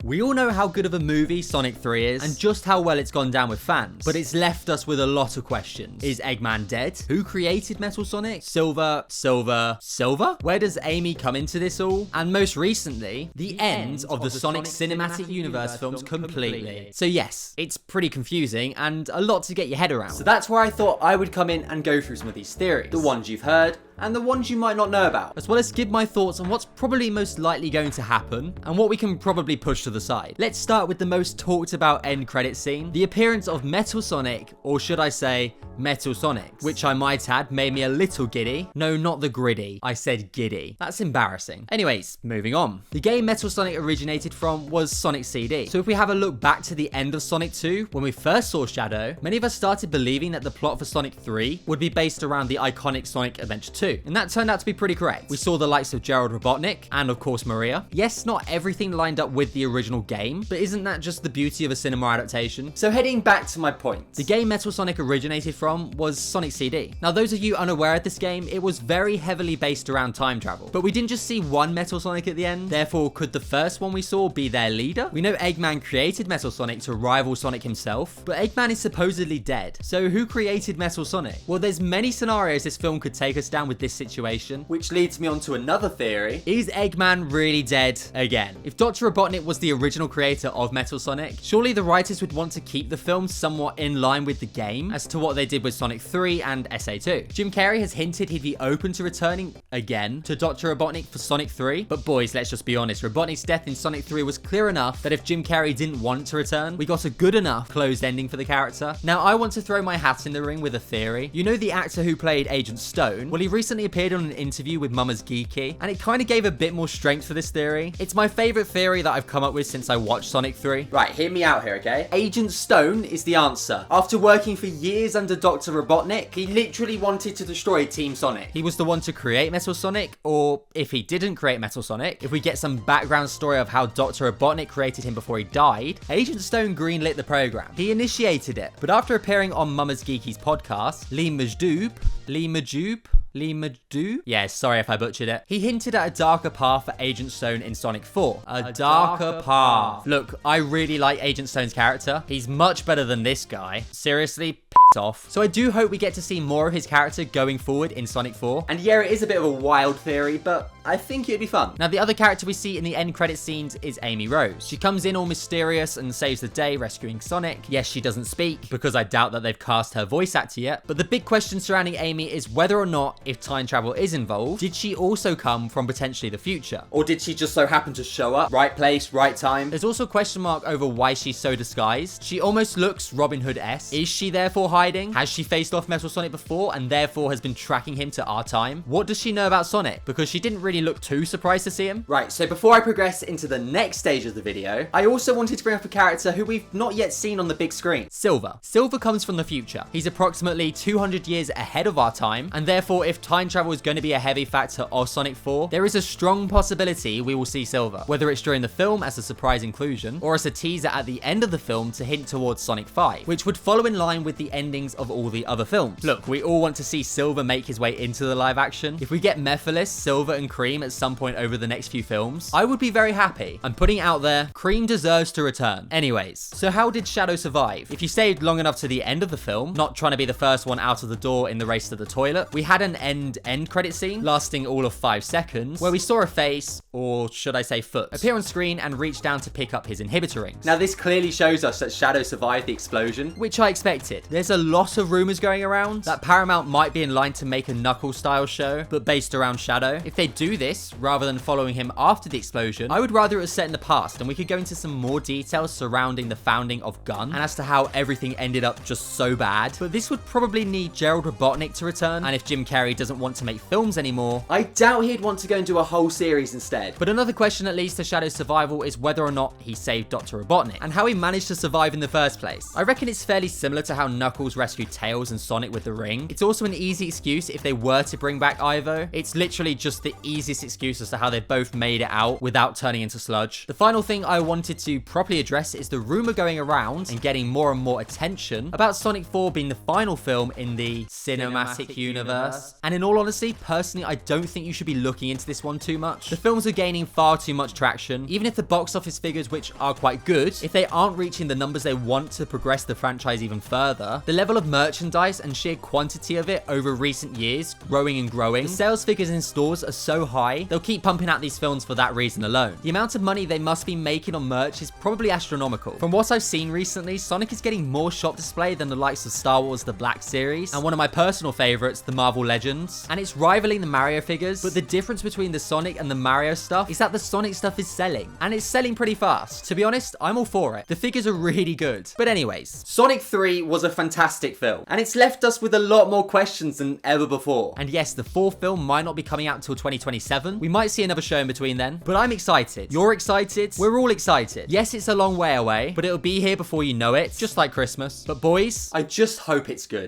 We all know how good of a movie Sonic 3 is, and just how well it's gone down with fans, but it's left us with a lot of questions. Is Eggman dead? Who created Metal Sonic? Silver? Where does Amy come into this all? And most recently, the end of the Sonic Cinematic Universe films completely. So yes, it's pretty confusing and a lot to get your head around. So that's where I thought I would come in and go through some of these theories. The ones you've heard, and the ones you might not know about, as well as give my thoughts on what's probably most likely going to happen, and what we can probably push to the side. Let's start with the most talked about end credit scene, the appearance of Metal Sonic, or should I say, Metal Sonics, which I might add made me a little giddy. No, not the griddy, I said giddy. That's embarrassing. Anyways, moving on. The game Metal Sonic originated from was Sonic CD. So if we have a look back to the end of Sonic 2, when we first saw Shadow, many of us started believing that the plot for Sonic 3 would be based around the iconic Sonic Adventure 2. And that turned out to be pretty correct. We saw the likes of Gerald Robotnik, and of course Maria. Yes, not everything lined up with the original game, but isn't that just the beauty of a cinema adaptation? So heading back to my point, the game Metal Sonic originated from was Sonic CD. Now those of you unaware of this game, it was very heavily based around time travel. But we didn't just see one Metal Sonic at the end, therefore could the first one we saw be their leader? We know Eggman created Metal Sonic to rival Sonic himself, but Eggman is supposedly dead. So who created Metal Sonic? Well, there's many scenarios this film could take us down with this situation, which leads me on to another theory. Is Eggman really dead again? If Dr. Robotnik was the original creator of Metal Sonic, surely the writers would want to keep the film somewhat in line with the game as to what they did with Sonic 3 and SA2. Jim Carrey has hinted he'd be open to returning again to Dr. Robotnik for Sonic 3, but boys, let's just be honest, Robotnik's death in Sonic 3 was clear enough that if Jim Carrey didn't want to return, we got a good enough closed ending for the character. Now I want to throw my hat in the ring with a theory. You know the actor who played Agent Stone? Well, he recently appeared on an interview with Mama's Geeky, and it kind of gave a bit more strength for this theory. It's my favorite theory that I've come up with since I watched Sonic 3. Right, hear me out here, okay? Agent Stone is the answer. After working for years under Dr. Robotnik, he literally wanted to destroy Team Sonic. He was the one to create Metal Sonic, or if he didn't create Metal Sonic, if we get some background story of how Dr. Robotnik created him before he died, Agent Stone greenlit the program. He initiated it, but after appearing on Mama's Geeky's podcast, Lee Majdoub? Yeah, sorry if I butchered it. He hinted at a darker path for Agent Stone in Sonic 4. A darker path. Look, I really like Agent Stone's character. He's much better than this guy. Seriously, piss off. So I do hope we get to see more of his character going forward in Sonic 4. And yeah, it is a bit of a wild theory, but I think it'd be fun. Now, the other character we see in the end credit scenes is Amy Rose. She comes in all mysterious and saves the day, rescuing Sonic. Yes, she doesn't speak, because I doubt that they've cast her voice actor yet. But the big question surrounding Amy is whether or not, if time travel is involved, did she also come from potentially the future? Or did she just so happen to show up? Right place, right time? There's also a question mark over why she's so disguised. She almost looks Robin Hood-esque. Is she therefore hiding? Has she faced off Metal Sonic before and therefore has been tracking him to our time? What does she know about Sonic? Because she didn't really look too surprised to see him. Right, so before I progress into the next stage of the video, I also wanted to bring up a character who we've not yet seen on the big screen. Silver. Silver comes from the future. He's approximately 200 years ahead of our time, and therefore if time travel is going to be a heavy factor of Sonic 4, there is a strong possibility we will see Silver, whether it's during the film as a surprise inclusion, or as a teaser at the end of the film to hint towards Sonic 5, which would follow in line with the endings of all the other films. Look, we all want to see Silver make his way into the live action. If we get Mephiles, Silver, and Cream at some point over the next few films, I would be very happy. I'm putting it out there, Cream deserves to return. Anyways, so how did Shadow survive? If you stayed long enough to the end of the film, not trying to be the first one out of the door in the race to the toilet, we had an end credit scene lasting all of 5 seconds where we saw a face, or should I say foot, appear on screen and reach down to pick up his inhibitor rings. Now this clearly shows us that Shadow survived the explosion, which I expected. There's a lot of rumors going around that Paramount might be in line to make a Knuckles style show, but based around Shadow. If they do this, rather than following him after the explosion, I would rather it was set in the past and we could go into some more details surrounding the founding of Gun and as to how everything ended up just so bad. But this would probably need Gerald Robotnik to return, and if Jim Carrey doesn't want to make films anymore, I doubt he'd want to go and do a whole series instead. But another question that leads to Shadow's survival is whether or not he saved Dr. Robotnik and how he managed to survive in the first place. I reckon it's fairly similar to how Knuckles Knuckles rescue Tails and Sonic with the ring. It's also an easy excuse if they were to bring back Ivo. It's literally just the easiest excuse as to how they both made it out without turning into sludge. The final thing I wanted to properly address is the rumor going around and getting more and more attention about Sonic 4 being the final film in the cinematic universe. And in all honesty, personally, I don't think you should be looking into this one too much. The films are gaining far too much traction. Even if the box office figures, which are quite good, if they aren't reaching the numbers they want to progress the franchise even further, the level of merchandise and sheer quantity of it over recent years growing and growing, the sales figures in stores are so high, they'll keep pumping out these films for that reason alone. The amount of money they must be making on merch is probably astronomical. From what I've seen recently, Sonic is getting more shop display than the likes of Star Wars The Black Series, and one of my personal favorites, the Marvel Legends, and it's rivaling the Mario figures, but the difference between the Sonic and the Mario stuff is that the Sonic stuff is selling, and it's selling pretty fast. To be honest, I'm all for it. The figures are really good. But anyways, Sonic 3 was a fantastic film, and it's left us with a lot more questions than ever before. And yes, the fourth film might not be coming out until 2027. We might see another show in between then, but I'm excited. You're excited. We're all excited. Yes, it's a long way away, but it'll be here before you know it, just like Christmas. But boys, I just hope it's good.